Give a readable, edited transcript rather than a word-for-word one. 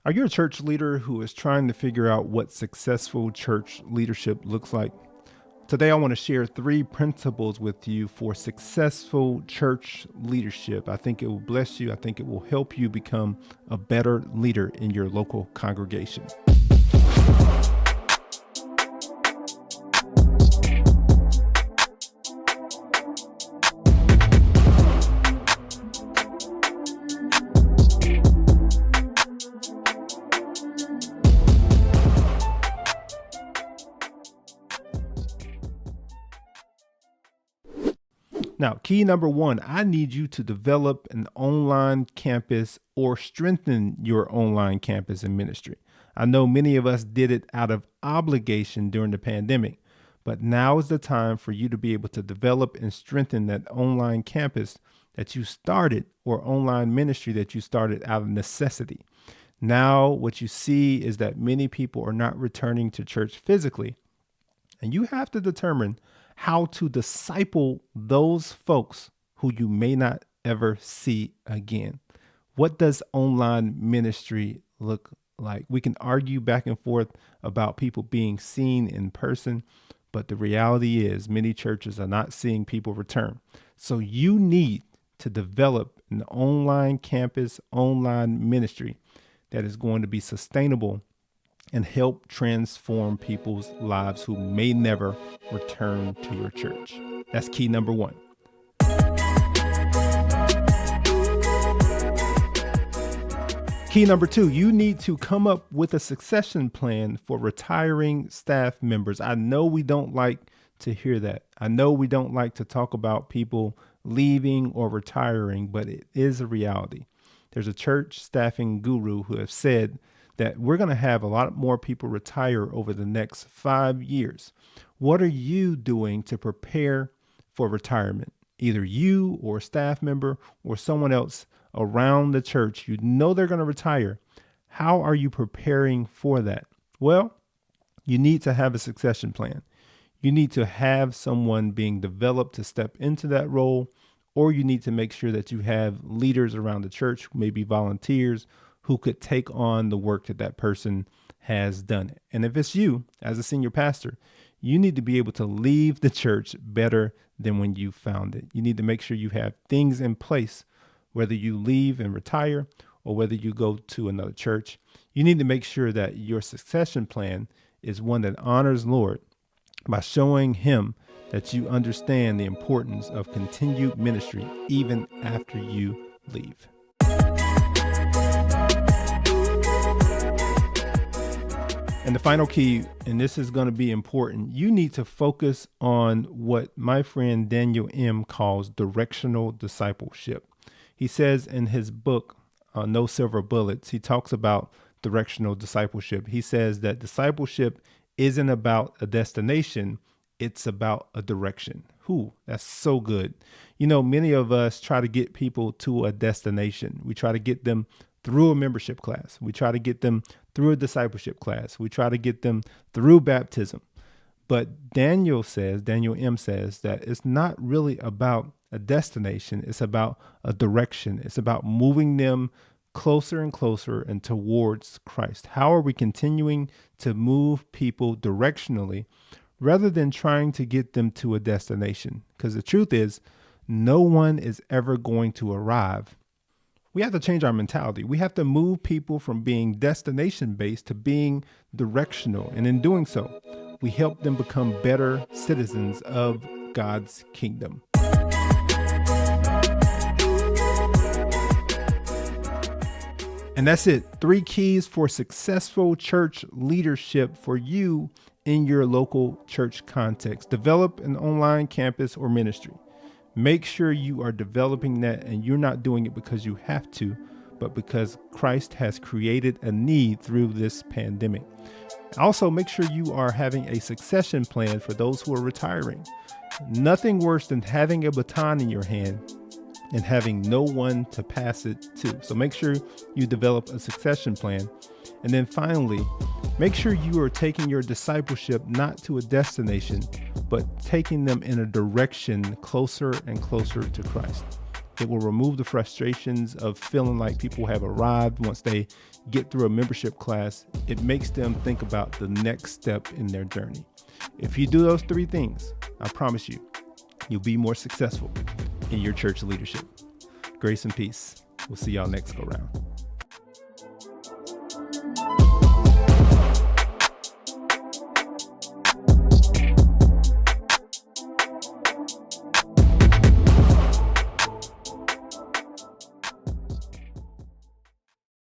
Are you a church leader who is trying to figure out what successful church leadership looks like? Today, I want to share 3 principles with you for successful church leadership. I think it will bless you. I think it will help you become a better leader in your local congregation. Now, key number 1, I need you to develop an online campus or strengthen your online campus and ministry. I know many of us did it out of obligation during the pandemic, but now is the time for you to be able to develop and strengthen that online campus that you started or online ministry that you started out of necessity. Now, what you see is that many people are not returning to church physically, and you have to determine how to disciple those folks who you may not ever see again. What does online ministry look like? We can argue back and forth about people being seen in person, but the reality is many churches are not seeing people return. So you need to develop an online campus, online ministry that is going to be sustainable and help transform people's lives who may never return to your church. That's key number 1. Key number 2, you need to come up with a succession plan for retiring staff members. I know we don't like to hear that. I know we don't like to talk about people leaving or retiring, but it is a reality. There's a church staffing guru who has said that we're going to have a lot more people retire over the next 5 years. What are you doing to prepare for retirement? Either you or a staff member or someone else around the church, you know they're going to retire. How are you preparing for that? Well, you need to have a succession plan. You need to have someone being developed to step into that role, or you need to make sure that you have leaders around the church, maybe volunteers, who could take on the work that person has done. And if it's you as a senior pastor, you need to be able to leave the church better than when you found it. You need to make sure you have things in place, whether you leave and retire or whether you go to another church. You need to make sure that your succession plan is one that honors Lord by showing him that you understand the importance of continued ministry even after you leave. And the final key, and this is going to be important, you need to focus on what my friend Daniel M. calls directional discipleship. He says in his book, No Silver Bullets, he talks about directional discipleship. He says that discipleship isn't about a destination, it's about a direction. That's so good. You know, many of us try to get people to a destination. We try to get them through a membership class. We try to get them through a discipleship class. We try to get them through baptism. But Daniel M. says that it's not really about a destination. It's about a direction. It's about moving them closer and closer and towards Christ. How are we continuing to move people directionally rather than trying to get them to a destination? Because the truth is, no one is ever going to arrive. We have to change our mentality. We have to move people from being destination-based to being directional. And in doing so, we help them become better citizens of God's kingdom. And that's it. 3 keys for successful church leadership for you in your local church context. Develop an online campus or ministry. Make sure you are developing that and you're not doing it because you have to, but because Christ has created a need through this pandemic. Also, make sure you are having a succession plan for those who are retiring. Nothing worse than having a baton in your hand and having no one to pass it to. So make sure you develop a succession plan. And then finally, make sure you are taking your discipleship not to a destination, but taking them in a direction closer and closer to Christ. It will remove the frustrations of feeling like people have arrived once they get through a membership class. It makes them think about the next step in their journey. If you do those 3 things, I promise you, you'll be more successful in your church leadership. Grace and peace. We'll see y'all next go round.